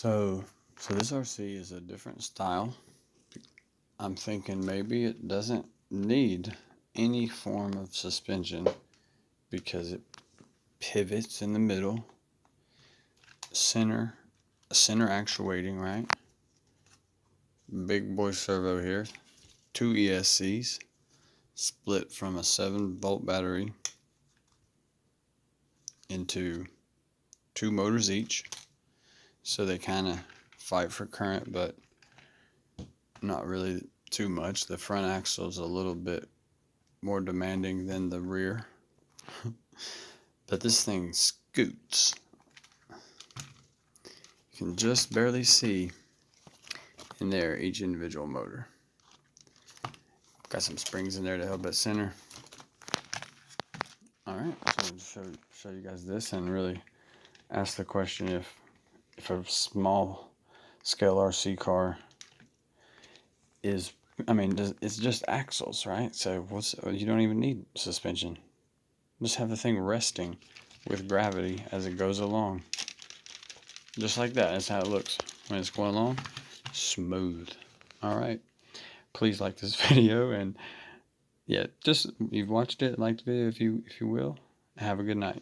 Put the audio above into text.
So this RC is a different style. I'm thinking maybe it doesn't need any form of suspension because it pivots in the middle, center actuating, right? Big boy servo here, 2 ESCs, split from a 7-volt battery into 2 motors each. So they kind of fight for current, but not really too much. The front axle is a little bit more demanding than the rear. But this thing scoots. You can just barely see in there each individual motor. Got some springs in there to help it center. Alright, so show you guys this and really ask the question if a small scale RC car is, it's just axles, right? So you don't even need suspension. Just have the thing resting with gravity as it goes along. Just like that. That's how it looks when it's going along. Smooth. Alright. Please like this video, and yeah, just you've watched it, like the video if you will. Have a good night.